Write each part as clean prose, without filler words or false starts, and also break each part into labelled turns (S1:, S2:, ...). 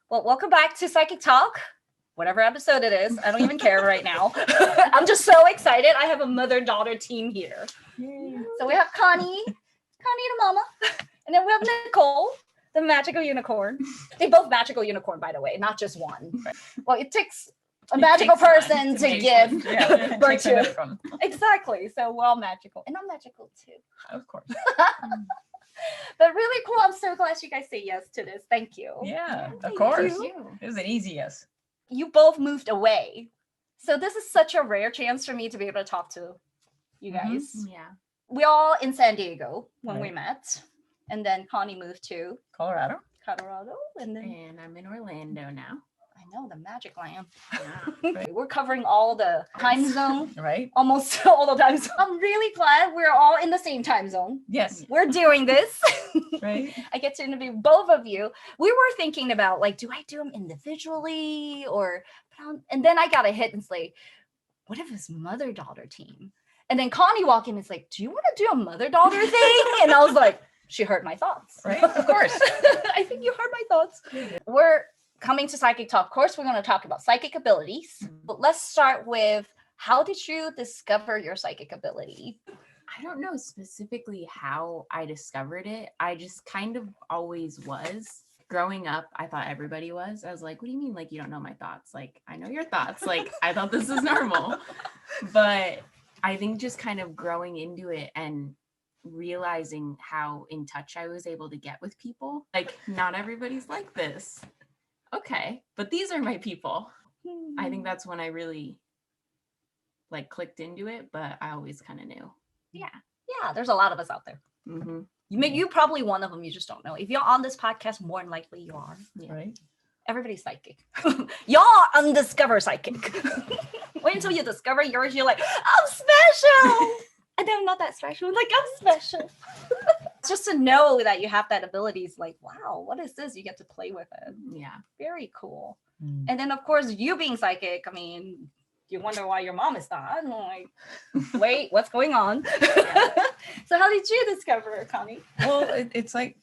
S1: Well, welcome back to Psychic Talk, whatever episode it is. I don't even care right now. I'm just so excited. I have a mother-daughter team here. Yay. So we have Connie the mama, and then we have Nicole, the magical unicorn. They're both magical unicorn, by the way, not just one. Well, it takes a magical person to give birth to. Exactly. So we're all magical, and I'm magical too.
S2: Of course.
S1: But really cool. I'm so glad you guys say yes to this. Thank you.
S2: Yeah, of course. It was an easy yes.
S1: You both moved away. So this is such a rare chance for me to be able to talk to you guys.
S3: Mm-hmm. Yeah.
S1: We all in San Diego when we met. And then Connie moved to
S2: Colorado.
S1: And
S3: I'm in Orlando now.
S1: I know, the magic land.
S3: Yeah.
S1: Right. We're covering all the time zone.
S2: Right.
S1: Almost all the time zone. I'm really glad we're all in the same time zone.
S2: Yes.
S1: We're doing this.
S2: Right.
S1: I get to interview both of you. We were thinking about, like, do I do them individually or, and then I got a hit and it's like, what if it's mother-daughter team? And then Connie walked in and is like, do you want to do a mother-daughter thing? And I was like, she heard my thoughts.
S2: Right. Of course.
S1: I think you heard my thoughts. We're coming to Psychic Talk. Of course, we're going to talk about psychic abilities. But let's start with, how did you discover your psychic ability?
S3: I don't know specifically how I discovered it. I just kind of always was. Growing up, I thought everybody was. I was like, what do you mean? Like, you don't know my thoughts? Like, I know your thoughts. Like, I thought this is normal. But I think just kind of growing into it and realizing how in touch I was able to get with people. Like, not everybody's like this. Okay, but these are my people. I think that's when I really like clicked into it, but I always kind of knew.
S1: Yeah, there's a lot of us out there.
S3: Mm-hmm.
S1: You probably one of them, you just don't know. If you're on this podcast, more than likely you are.
S3: Yeah.
S2: Right.
S1: Everybody's psychic. Y'all undiscovered psychic. Wait until you discover yours, you're like, I'm special. And then I'm not that special. I'm like, I'm special. Just to know that you have that ability is like, wow, what is this? You get to play with it.
S3: Yeah.
S1: Very cool. And then, of course, you being psychic, I mean, you wonder why your mom is not. I'm like, wait, what's going on? So how did you discover it, Connie?
S2: Well, it's like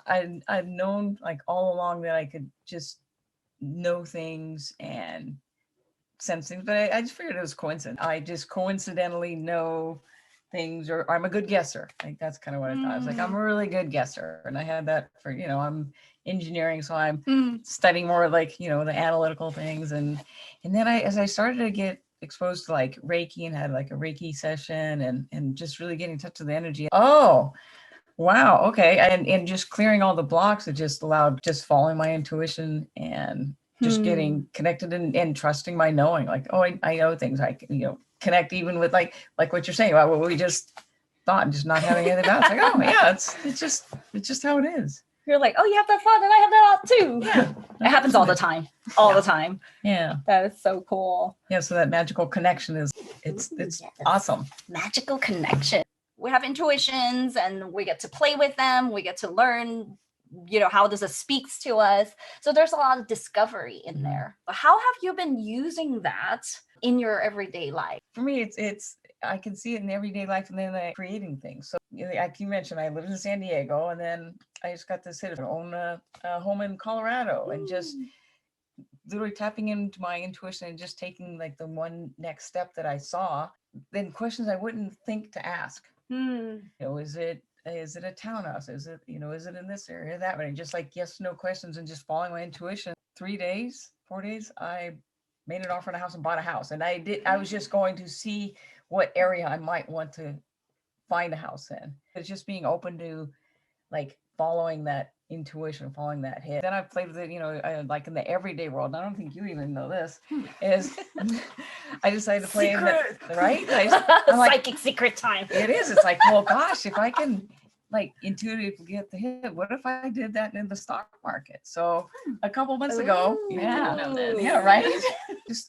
S2: I've known like all along that I could just know things and sense things, but I just figured it was coincidence. I just coincidentally know things, or I'm a good guesser. Like that's kind of what I thought. I was like, I'm a really good guesser. And I had that for, I'm engineering, so I'm studying more like, the analytical things. And then as I started to get exposed to like Reiki and had like a Reiki session and just really getting in touch with the energy. Oh, wow. Okay. And just clearing all the blocks, it just allowed just following my intuition and just getting connected and trusting my knowing. Like, oh, I know things. I can, connect even with like what you're saying about what we just thought and just not having anything about. It's like, oh yeah, it's just how it is.
S1: You're like, oh, you have that thought and I have that out too. Yeah. It happens all the time. All the time.
S2: Yeah.
S1: That is so cool.
S2: Yeah. So that magical connection it's awesome.
S1: Magical connection. We have intuitions and we get to play with them. We get to learn, how this speaks to us. So there's a lot of discovery in there. But how have you been using that in your everyday life?
S2: For me, it's I can see it in everyday life, and then creating things. So like you mentioned, I live in San Diego, and then I just got this hit to own a home in Colorado, and just literally tapping into my intuition and just taking like the one next step that I saw. Then questions I wouldn't think to ask. Is it a townhouse? Is it is it in this area, that way? Just like yes, no questions, and just following my intuition. 4 days, I made an offer on a house and bought a house. And I was just going to see what area I might want to find a house in. It's just being open to like following that intuition, following that hit. Then I've played with it, like in the everyday world. And I don't think you even know this, is I decided to play
S1: secret.
S2: in the, right?
S1: I'm like, psychic secret time.
S2: It is. It's like, well, gosh, if I can like intuitively get the hit, what if I did that in the stock market? So a couple months ago, right?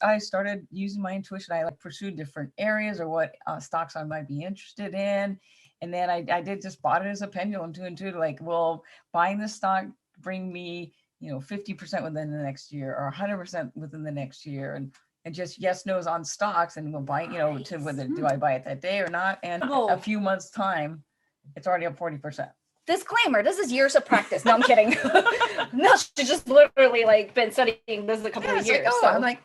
S2: I started using my intuition. I like pursued different areas or what stocks I might be interested in. And then I did just bought it as a pendulum to like, well, buying this stock bring me, 50% within the next year or 100% within the next year. And just yes, no's on stocks, and we'll buy, to whether do I buy it that day or not. And a few months time, it's already up 40%.
S1: Disclaimer, this is years of practice. No, I'm kidding. No, she just literally like been studying this a couple of
S2: it's
S1: years.
S2: like, oh,
S1: So
S2: I'm like,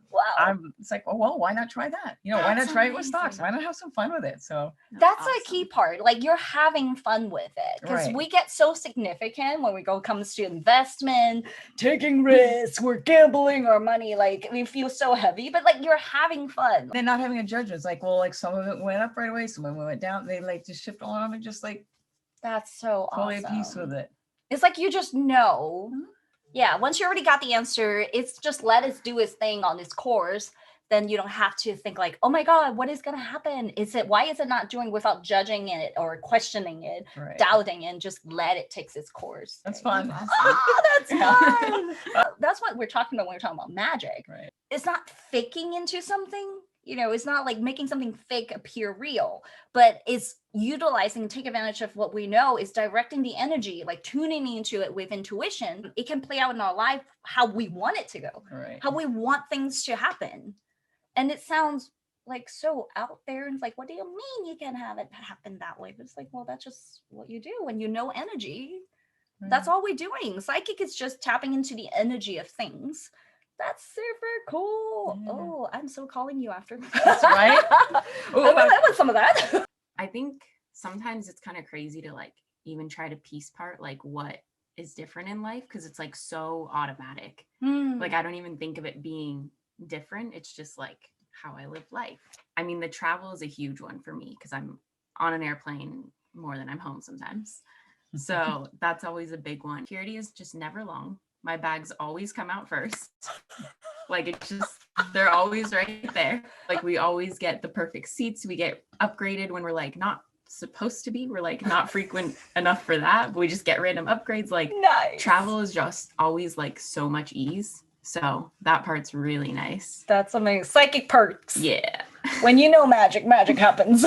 S1: wow.
S2: it's like, well, why not try that? You know, why
S3: That's
S2: not try it with stocks?
S3: amazing.
S2: Why not have some fun with it? So
S1: That's a key part. Like you're having fun with it because
S2: Right.
S1: we get so significant when we comes to investment, taking risks, we're gambling our money. Like we feel so heavy, but like you're having fun.
S2: then not having a judgment. It's like, well, like some of it went up right away, some of it went down. They like just shift on and just like
S1: That's so
S2: totally
S1: awesome.
S2: at peace with it.
S1: It's like you just know. Yeah, once you already got the answer, it's just let it do its thing on its course. Then you don't have to think like, oh my God, what is gonna happen? Why is it not doing without judging it or questioning it,
S2: Right.
S1: doubting and just let it take its course.
S2: That's fun.
S3: Awesome.
S1: Oh, that's
S2: Yeah.
S1: fun. That's what we're talking about when we're talking about magic.
S2: Right.
S1: It's not faking into something. You know, it's not like making something fake appear real, but it's utilizing, take advantage of what we know is directing the energy, like tuning into it with intuition. It can play out in our life how we want it to go,
S2: Right.
S1: how we want things to happen. And it sounds like so out there. And it's like, what do you mean you can have it happen that way? But it's like, well, that's just what you do when you know energy. That's all we're doing. Psychic is just tapping into the energy of things. That's super cool.
S2: Yeah.
S1: Oh, I'm so calling you after.
S2: That's right.
S1: I want some of that.
S3: I think sometimes it's kind of crazy to like even try to piece part like what is different in life because it's like so automatic. Like I don't even think of it being different. It's just like how I live life. I mean, the travel is a huge one for me because I'm on an airplane more than I'm home sometimes. So that's always a big one. Security is just never long. My bags always come out first. Like it's just, they're always right there. Like we always get the perfect seats. We get upgraded when we're like not supposed to be. We're like not frequent enough for that. But we just get random upgrades. Like
S1: Nice.
S3: travel is just always like so much ease. So that part's really nice.
S1: That's amazing. Psychic perks.
S3: Yeah.
S1: When you know magic, magic happens.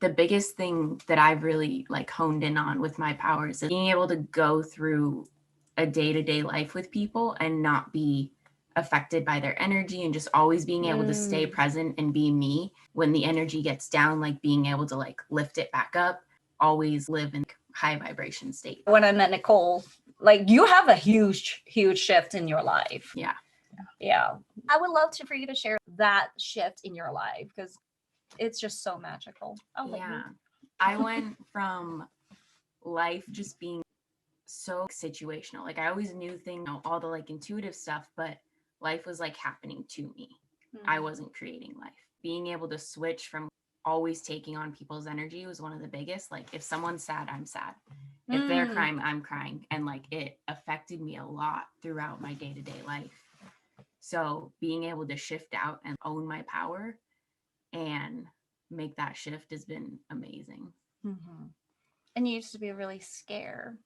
S3: The biggest thing that I've really like honed in on with my powers is being able to go through a day-to-day life with people and not be affected by their energy and just always being able to stay present and be me when the energy gets down, like being able to like lift it back up, always live in high vibration state.
S1: When I met Nicole, like you have a huge shift in your life.
S3: Yeah.
S1: Yeah. I would love for you to share that shift in your life because it's just so magical.
S3: Yeah. I went from life just being so situational. Like I always knew things, all the like intuitive stuff, but life was like happening to me. I wasn't creating life. Being able to switch from always taking on people's energy was one of the biggest. Like if someone's sad, I'm sad. If they're crying, I'm crying. And like it affected me a lot throughout my day-to-day life. So being able to shift out and own my power and make that shift has been amazing.
S1: And you used to be really scared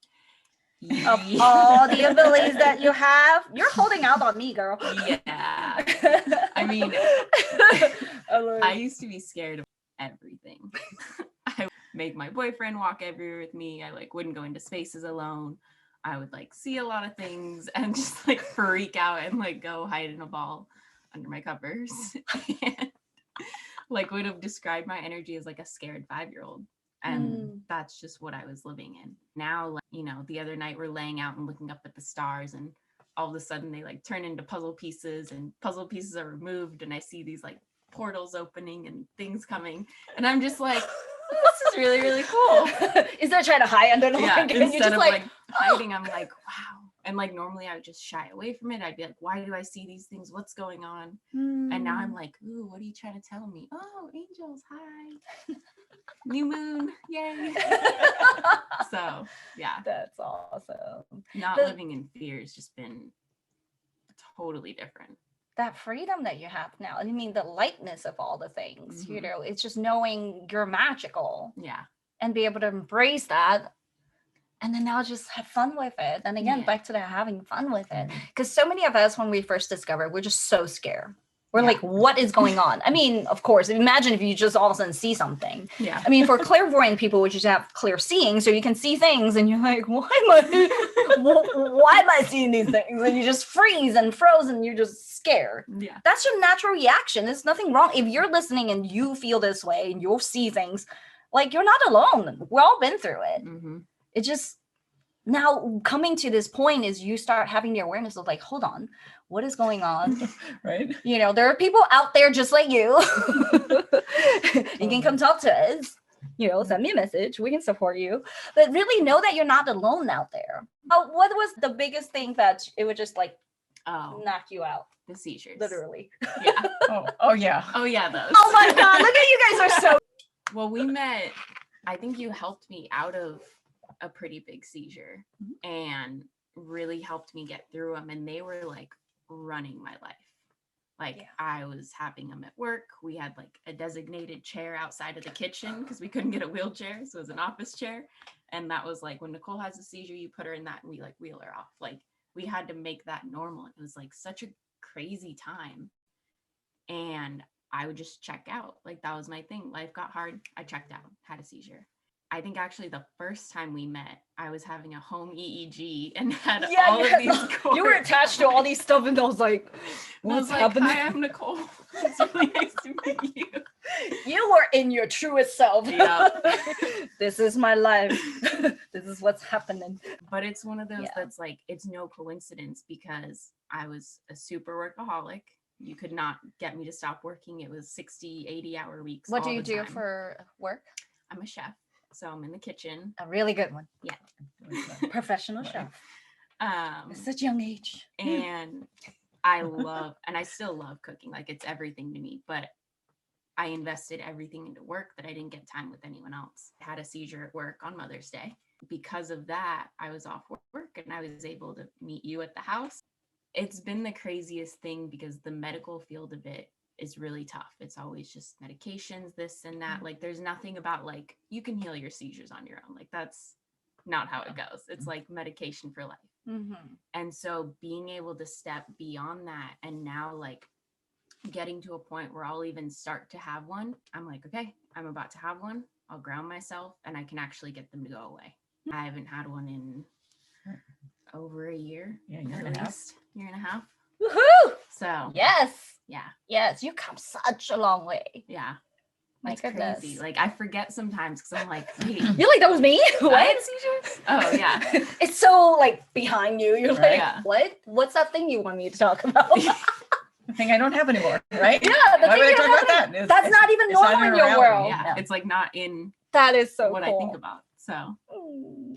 S1: of all the abilities that you have. You're holding out on me, girl.
S3: Yeah. I mean, I used to be scared of everything. I would make my boyfriend walk everywhere with me. I like wouldn't go into spaces alone. I would like see a lot of things and just like freak out and like go hide in a ball under my covers. And like would have described my energy as like a scared 5-year-old. And that's just what I was living in. Now, like, you know, the other night we're laying out and looking up at the stars and all of a sudden they like turn into puzzle pieces and puzzle pieces are removed and I see these like portals opening and things coming. And I'm just like, this is really, really cool.
S1: Instead of trying to hide under the blanket, and
S3: instead
S1: you're just
S3: of
S1: like
S3: hiding, I'm like, wow. And like normally I would just shy away from it. I'd be like, why do I see these things? What's going on? And now I'm like, ooh, what are you trying to tell me? Oh, angels, hi. New moon, yay. So yeah,
S1: that's awesome.
S3: not living in fear has just been totally different.
S1: That freedom that you have now. I mean, the lightness of all the things, you know, it's just knowing you're magical.
S3: Yeah.
S1: And be able to embrace that. And then now just have fun with it. And again, back to the having fun with it. Because so many of us, when we first discovered, we're just so scared. We're like, what is going on? I mean, of course, imagine if you just all of a sudden see something.
S3: Yeah.
S1: I mean, for clairvoyant people, which is have clear seeing, so you can see things and you're like, why am I seeing these things? And you just freeze and froze and you're just scared.
S3: Yeah.
S1: That's your natural reaction. There's nothing wrong. If you're listening and you feel this way and you'll see things, Like, you're not alone. We've all been through it.
S3: Mm-hmm.
S1: It just, now coming to this point is you start having the awareness of like, hold on, what is going on?
S2: Right.
S1: You know, there are people out there just like you. You can come talk to us. You know, send me a message. We can support you. But really know that you're not alone out there. What was the biggest thing that it would just like knock you out?
S3: The seizures.
S1: Literally.
S3: Yeah.
S2: Oh yeah.
S3: Oh yeah, those.
S1: Oh my God, look at you guys are so.
S3: Well, we met, I think you helped me out of a pretty big seizure and really helped me get through them. And they were like running my life. Like I was having them at work. We had like a designated chair outside of the kitchen because we couldn't get a wheelchair. So it was an office chair. And that was like, when Nicole has a seizure, you put her in that and we like wheel her off. Like we had to make that normal. It was like such a crazy time. And I would just check out. Like that was my thing. Life got hard. I checked out, had a seizure. I think actually the first time we met, I was having a home EEG and had all of these cords.
S1: You were attached to all these stuff and I was like, what's happening?
S3: Hi, I'm Nicole. It's really nice to meet you.
S1: You were in your truest self.
S3: Yep.
S1: This is my life. This is what's happening.
S3: But it's one of those that's like, it's no coincidence because I was a super workaholic. You could not get me to stop working. It was 60, 80-hour weeks.
S1: What do you do for work?
S3: I'm a chef. So I'm in the kitchen.
S1: A really good one.
S3: Yeah.
S1: Professional chef. At such a young age.
S3: And I love, and I still love cooking. Like it's everything to me, but I invested everything into work that I didn't get time with anyone else. I had a seizure at work on Mother's Day. Because of that, I was off work and I was able to meet you at the house. It's been the craziest thing because the medical field of it is really tough. It's always just medications, this and that. Like there's nothing about like, you can heal your seizures on your own. Like that's not how it goes. It's like medication for life.
S1: Mm-hmm.
S3: And so being able to step beyond that and now like getting to a point where I'll even start to have one, I'm like, okay, I'm about to have one. I'll ground myself and I can actually get them to go away. I haven't had one in over a year.
S2: Yeah, year and a half.
S3: Year and a half.
S1: Woohoo!
S3: So
S1: Yes, you've come such a long way.
S3: Yeah.
S1: My
S3: It's
S1: goodness.
S3: crazy. Like I forget sometimes because I'm like, wait,
S1: You're like, that was me?
S3: I
S1: What?
S3: had seizures? Oh yeah.
S1: It's so like behind you. You're like,
S3: Yeah.
S1: what? What's that thing you want me to talk about?
S2: The thing I don't have anymore, right?
S1: Yeah, the
S2: Why
S1: thing
S2: would I
S1: you
S2: talk
S1: don't
S2: about
S1: have
S2: that?
S1: That's not even
S2: it's not
S1: normal in
S2: a
S1: your
S2: reality.
S1: world.
S3: Yeah. It's like not in
S1: That is so
S3: what
S1: cool.
S3: I think about. So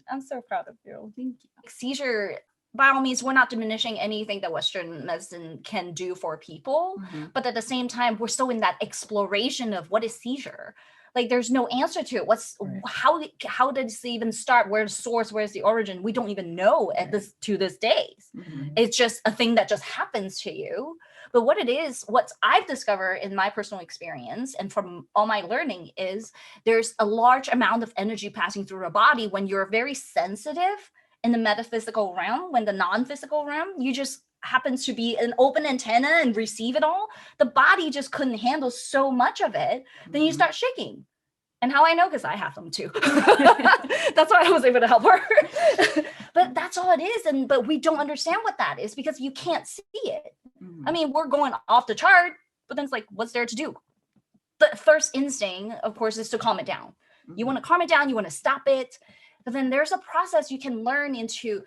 S1: I'm so proud of you.
S3: thank you.
S1: Seizure, by all means, we're not diminishing anything that Western medicine can do for people.
S3: Mhm.
S1: But at the same time, we're still in that exploration of what is seizure. Like there's no answer to it.
S2: Right.
S1: How did this even start? Where's the source? Where's the origin? We don't even know at this to this day.
S3: Mhm.
S1: It's just a thing that just happens to you. But what it is, what I've discovered in my personal experience and from all my learning is there's a large amount of energy passing through your body when you're very sensitive in the metaphysical realm. When the non-physical realm, you just happens to be an open antenna and receive it all. The body just couldn't handle so much of it. Then you
S3: Mhm.
S1: start shaking. And how I know, because I have them too. That's why I was able to help her. But that's all it is. But we don't understand what that is because you can't see it.
S3: Mhm.
S1: I mean, we're going off the chart, but then it's like, what's there to do? The first instinct, of course, is to calm it down. You
S3: Mhm.
S1: want to calm it down, you want to stop it. But then there's a process you can learn into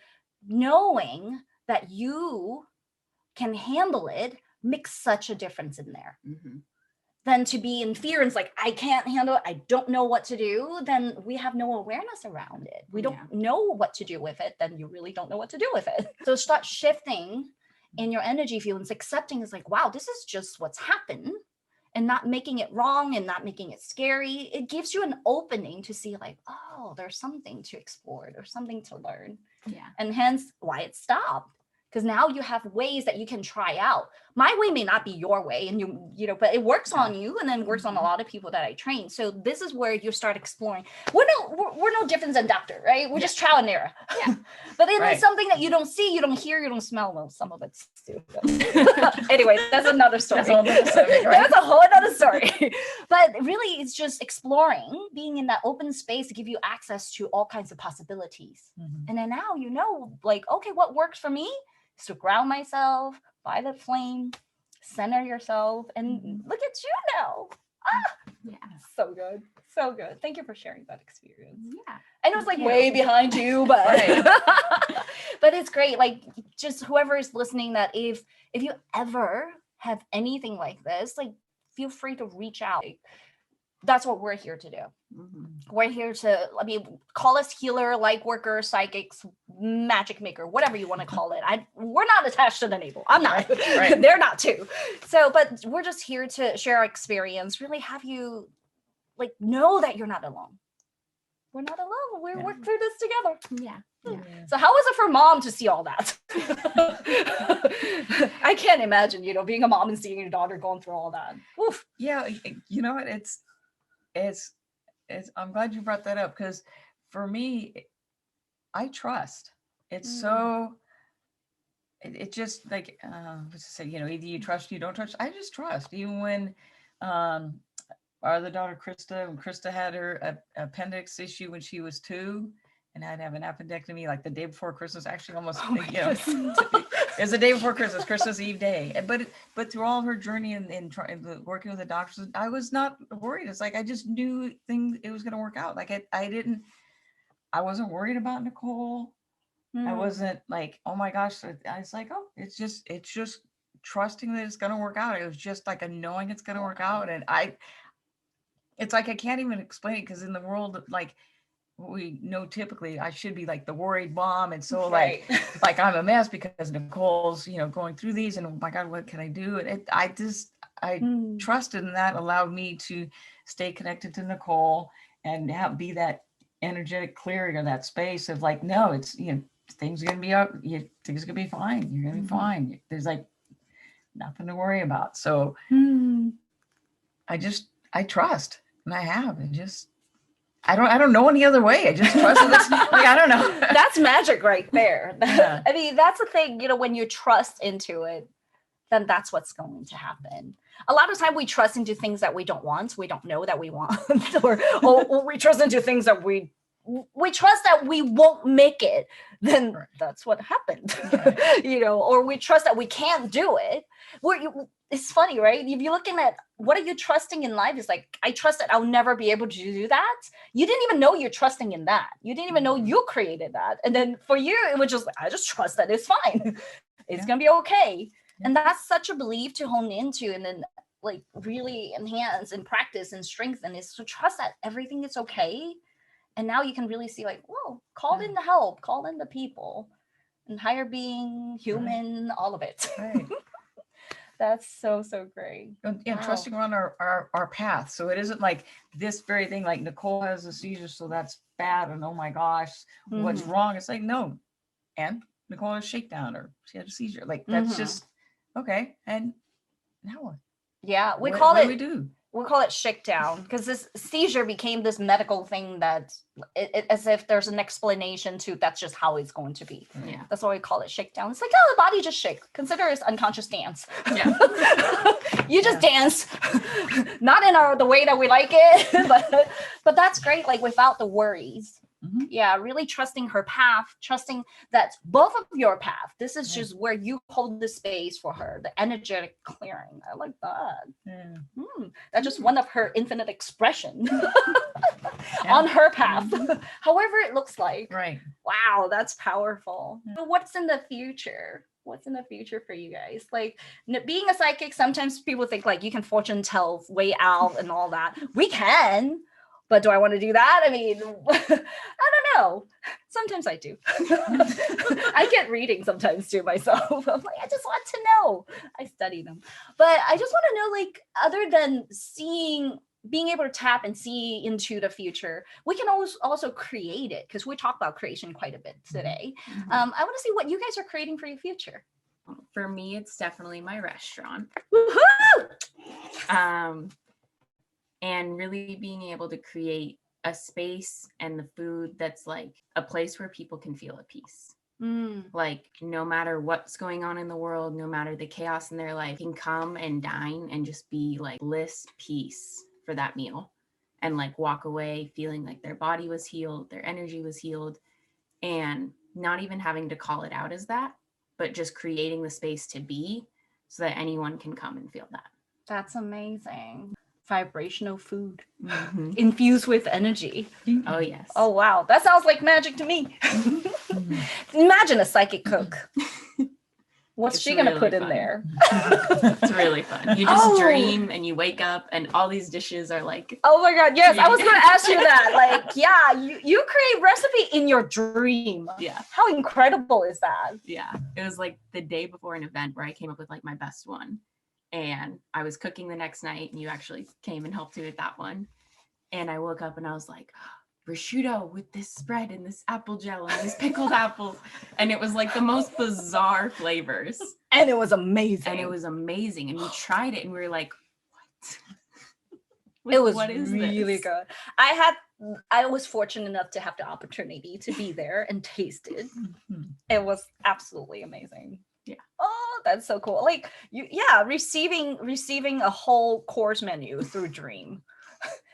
S1: knowing that you can handle it, makes such a difference in there.
S3: Mhm.
S1: Than to be in fear and it's like, I can't handle it, I don't know what to do, then we have no awareness around it. We don't know what to do with it, then you really don't know what to do with it. So start shifting in your energy field and accepting is like, wow, this is just what's happened and not making it wrong and not making it scary. It gives you an opening to see like, oh, there's something to explore, there's something to learn.
S3: Yeah.
S1: And hence why it stopped. Because now you have ways that you can try out. My way may not be your way, and you know, but it works on you, and then works on a lot of people that I train. So this is where you start exploring. We're no different than doctor, right? We're just trial and error.
S3: Yeah.
S1: But then
S2: Right.
S1: it's something that you don't see, you don't hear, you don't smell. Well, some of it's stupid. Anyway, that's another story.
S2: That's a whole nother subject, right?
S1: That's a whole other story. But really, it's just exploring, being in that open space to give you access to all kinds of possibilities.
S2: Mhm.
S1: And then now you know, like, okay, what works for me is to ground myself by the flame, center yourself, and look at you now.
S3: Yeah.
S1: So good. So good. Thank you for sharing that experience.
S3: Yeah.
S1: I know it's like
S3: Thank you.
S1: way behind you, but
S2: Right.
S1: but it's great. Like just whoever is listening, that if you ever have anything like this, like feel free to reach out. That's what we're here to do.
S3: Mhm.
S1: We're here to, I mean, call us healer, light worker, psychics, magic maker, whatever you want to call it. We're not attached to the label. I'm not.
S2: Right.
S1: They're not too. So, but we're just here to share our experience, really have you like know that you're not alone. We're not alone. We're working through this together.
S3: Yeah. Yeah.
S1: So how was it for mom to see all that? I can't imagine, being a mom and seeing your daughter going through all that. Oof.
S2: Yeah, you know what? It's I'm glad you brought that up, because for me, I trust. It's so it just like what's to say, either you trust, you don't trust. I just trust. Even when our other daughter when Krista had her appendix issue when she was 2 and had to have an appendectomy like the day before Christmas, actually almost it was the day before Christmas Eve day. But through all of her journey and working with the doctors, I was not worried. It's like I just knew it was going to work out. Like I wasn't worried about Nicole. I wasn't like, oh my gosh. I was like, oh, it's just trusting that it's going to work out. It was just like a knowing it's going to work out. And it's like I can't even explain it, because in the world, like we know typically I should be like the worried mom, and so like I'm a mess because Nicole's going through these, and oh my God, what can I do? And I trusted, and that allowed me to stay connected to Nicole and be that energetic clearing of that space of like, no, it's things are gonna be up, things are gonna be fine, you're gonna be fine, there's like nothing to worry about. So I trust, and I have, and just I don't know any other way. I just trust this. Like, I don't know.
S1: That's magic right there.
S2: Yeah.
S1: I mean, that's the thing, when you trust into it, then that's what's going to happen. A lot of time we trust into things that we don't want, we don't know that we want, or we trust into things that we trust that we won't make it, then that's what happened. Or we trust that we can't do it. It's funny, right? If you're looking at what are you trusting in life, it's like, I trust that I'll never be able to do that. You didn't even know you're trusting in that. You didn't even know you created that. And then for you, it was just, I just trust that it's fine. It's going to be okay. And that's such a belief to hone into, and then like really enhance and practice and strengthen, is to trust that everything is okay. And now you can really see like, whoa, call in the help, call in the people, and higher being, human, all of it.
S2: Right.
S1: That's so great.
S2: And trusting on our path. So it isn't like this very thing, like Nicole has a seizure, so that's bad, and oh my gosh, what's wrong? It's like, no, and Nicole has a shakedown, or she had a seizure. Like that's just okay. And now what?
S1: Yeah,
S2: What do we do?
S1: We call it shakedown, because this seizure became this medical thing that as if there's an explanation to that's just how it's going to be.
S3: Yeah.
S1: That's why we call it shakedown. It's like, oh, the body just shake. Consider it unconscious dance.
S3: Yeah.
S1: You just dance, not in the way that we like it, but that's great. Like without the worries. Yeah, really trusting her path, trusting that both of your path. This is just where you hold the space for her, the energetic clearing. I like that. That's just one of her infinite expression on her path, however it looks like.
S2: Right.
S1: Wow, that's powerful. So what's in the future? What's in the future for you guys? Like being a psychic, sometimes people think like you can fortune tell way out and all that. We can. But do I want to do that? I mean, I don't know. Sometimes I do. I get reading sometimes too myself. I'm like, I just want to know. I study them. But I just want to know, like, other than being able to tap and see into the future, we can also create it, because we talk about creation quite a bit today. I want to see what you guys are creating for your future.
S3: For me, it's definitely my restaurant.
S1: Woohoo!
S3: And really being able to create a space and the food that's like a place where people can feel at peace. Like no matter what's going on in the world, no matter the chaos in their life, can come and dine and just be like bliss, peace for that meal, and like walk away feeling like their body was healed, their energy was healed, and not even having to call it out as that, but just creating the space to be so that anyone can come and feel that.
S1: That's amazing. vibrational food
S3: Mhm.
S1: infused with energy.
S3: Oh yes.
S1: Oh wow, that sounds like magic to me. Imagine a psychic cook. What's
S3: It's
S1: she gonna
S3: really
S1: put in
S3: fun.
S1: there?
S3: It's really fun. You just
S1: Oh.
S3: dream and you wake up and all these dishes are like,
S1: Oh my god, yes, I was
S3: Dream.
S1: gonna ask you that. Like, yeah, you create recipe in your dream.
S3: yeah,
S1: How incredible is that?
S3: yeah. It was like the day before an event where I came up with like my best one. And I was cooking the next night and you actually came and helped me with that one. And I woke up and I was like, prosciutto with this spread and this apple gel and these pickled apples. And it was like the most bizarre flavors.
S1: And it was amazing.
S3: And it was amazing. And we tried it and we were like, what?
S1: It was
S3: what is
S1: really
S3: this?
S1: good. I was fortunate enough to have the opportunity to be there and taste it. It was absolutely amazing.
S3: Yeah.
S1: Oh, that's so cool. Like receiving a whole course menu through Dream.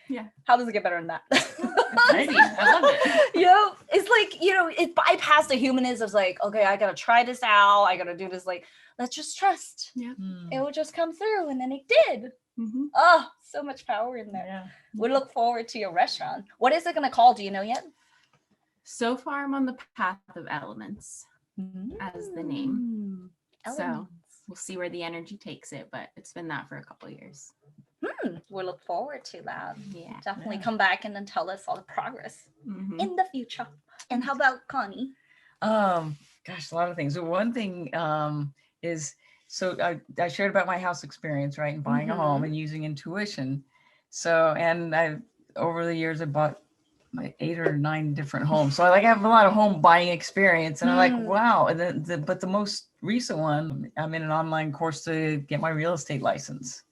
S3: Yeah.
S1: How does it get better than that?
S3: Crazy. I love it.
S1: It's like, it bypassed the humanness of like, okay, I gotta try this out. I gotta do this. Like, let's just trust.
S3: Yeah.
S1: It will just come through. And then it did.
S3: Mm-hmm.
S1: Oh, so much power in there.
S2: Yeah.
S1: We look forward to your restaurant. What is it going to call? Do you know yet?
S3: So far, I'm on the path of elements as the name. So
S1: Elements.
S3: we'll see where the energy takes it, but it's been that for a couple of years.
S1: We look forward to that.
S3: Yeah.
S1: Definitely
S2: Yeah.
S1: come back and then tell us all the progress
S3: Mhm.
S1: in the future. And how about Connie?
S2: Gosh, a lot of things. So one thing is, so I shared about my house experience, right, and buying a home and using intuition. So, and I've over the years I bought like 8 or 9 different homes. So I have a lot of home buying experience, and I'm like, wow. And then but the most recent one, I'm in an online course to get my real estate license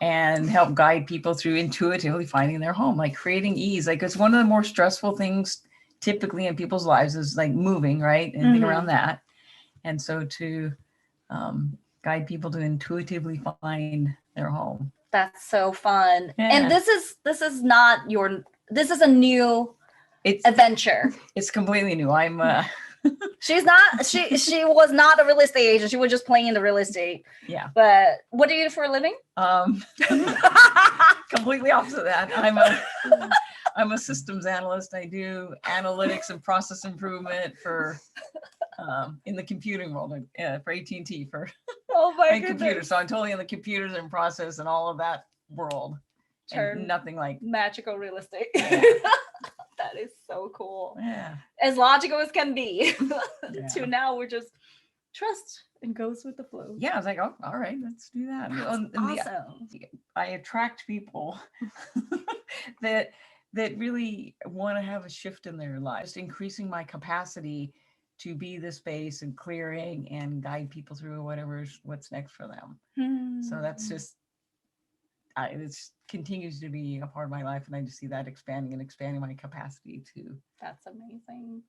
S2: and help guide people through intuitively finding their home, like creating ease. Like it's one of the more stressful things typically in people's lives is like moving, right? Anything around that. And so to guide people to intuitively find their home.
S1: That's so fun.
S2: Yeah.
S1: And this is a new adventure.
S2: It's completely new. I'm
S1: She's not she was not a real estate agent. She was just playing in the real estate.
S2: Yeah.
S1: But what do you do for a living?
S2: Completely opposite of that. I'm a systems analyst. I do analytics and process improvement for in the computing world for AT&T for
S1: Oh my
S2: computers. So I'm totally in the computers and process and all of that world. And nothing like
S1: magical real estate. That is so cool.
S2: yeah.
S1: As logical as can be.
S2: Yeah.
S1: To now we're just trust and goes with the flow.
S2: Yeah, I was like, oh, all right, let's do that. And
S1: Awesome.
S2: I attract people that really want to have a shift in their lives, just increasing my capacity to be the space and clearing and guide people through what's next for them. So that's just it continues to be a part of my life, and I just see that expanding my capacity to.
S1: That's amazing.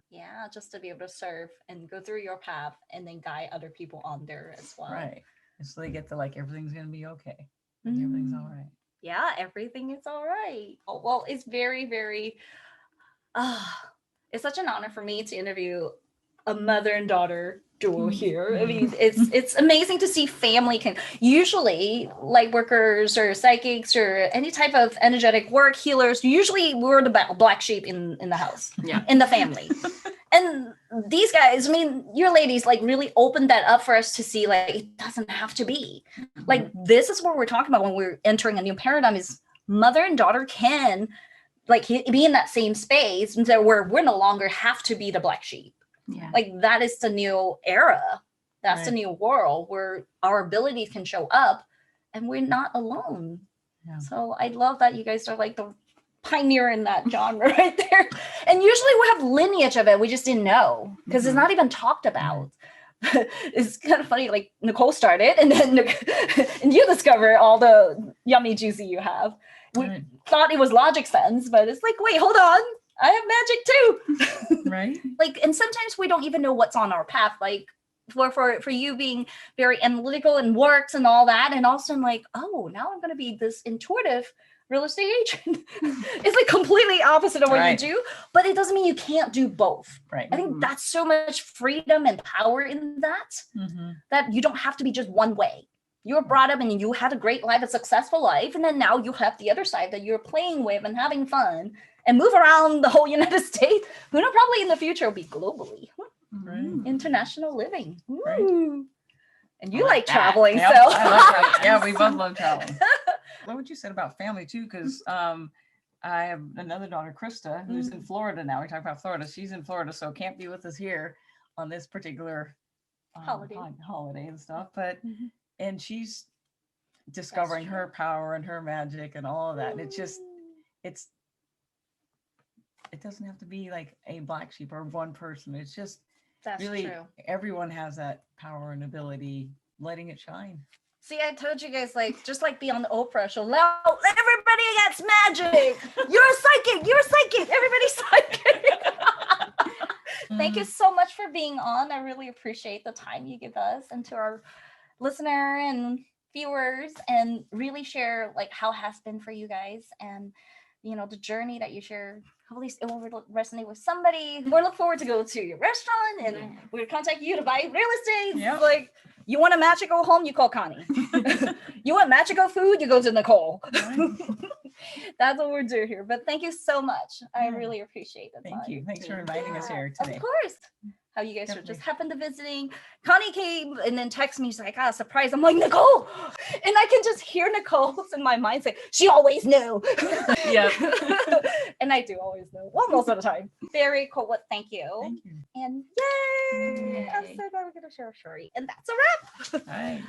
S2: Yeah.
S1: Just to be able to serve and go through your path and then guide other people on there as well.
S2: Right. And so they get to like everything's gonna be okay. And everything's all right.
S1: Yeah, everything is all right. Oh, well, it's very, very it's such an honor for me to interview a mother and daughter duo here. I mean, it's amazing to see family can usually light workers or psychics or any type of energetic work healers. Usually we're the black sheep in the house, in the family. And these guys, I mean, your ladies like really opened that up for us to see like it doesn't have to be. Like this is what we're talking about when we're entering a new paradigm is mother and daughter can like be in that same space and so where we're no longer have to be the black sheep.
S3: Yeah.
S1: Like that is the new era. That's the new world where our abilities can show up and we're not alone.
S2: Yeah.
S1: So I love that you guys are like the pioneer in that genre right there. And usually we have lineage of it. We just didn't know because it's not even talked about. It's kind of funny. Like Nicole started and then and you discover all the yummy juicy you have. We thought it was logic sense, but it's like, wait, hold on. I have magic too.
S2: Right.
S1: Like, and sometimes we don't even know what's on our path. Like for you being very analytical and works and all that. And also I'm like, oh, now I'm going to be this intuitive real estate agent. It's like completely opposite of what you do, but it doesn't mean you can't do both.
S2: Right.
S1: I think that's so much freedom and power in that, that you don't have to be just one way. You were brought up and you had a great life, a successful life, and then now you have the other side that you're playing with and having fun and move around the whole United States. Who knows, probably in the future will be globally.
S2: Right.
S1: International living.
S2: Right.
S1: Ooh. And you
S3: I like
S1: like
S3: that.
S1: traveling,
S2: Yep,
S1: so
S2: I love traveling. Yeah, we both love traveling. Love what you said about family too, because I have another daughter, Krista, who's in Florida now. We talk about Florida. She's in Florida, so can't be with us here on this particular holiday and stuff. But and she's discovering her power and her magic and all of that. And it doesn't have to be like a black sheep or one person. It's just
S1: that's
S2: really
S1: true.
S2: everyone has that power and ability, letting it shine.
S1: See, I told you guys, like, just like be on the Oprah show. Now everybody gets magic. You're a psychic. You're a psychic. Everybody's psychic. Thank you so much for being on. I really appreciate the time you give us and to our listener and viewers, and really share like how it has been for you guys and the journey that you share. Hopefully it will resonate with somebody. We're looking forward to go to your restaurant and we'll contact you to buy real estate.
S2: Yep.
S1: Like, you want a magical home, you call Connie. You want magical food, you go to Nicole. That's what we're doing here. But thank you so much. I really appreciate the time.
S2: Thank you. Thanks for inviting us here
S1: Of
S2: today.
S1: course. How you guys
S2: Definitely.
S1: just happened to visiting. Connie came and then texted me. She's like, surprise. I'm like, Nicole. And I can just hear Nicole's in my mind say, she always knew.
S2: Yep.
S1: And I do always know. Well, most of the time. Very cool. Well, thank you.
S2: Thank you.
S1: And yay. I'm
S2: Yay.
S1: so glad we're going to share a story. And that's a wrap.
S2: All right.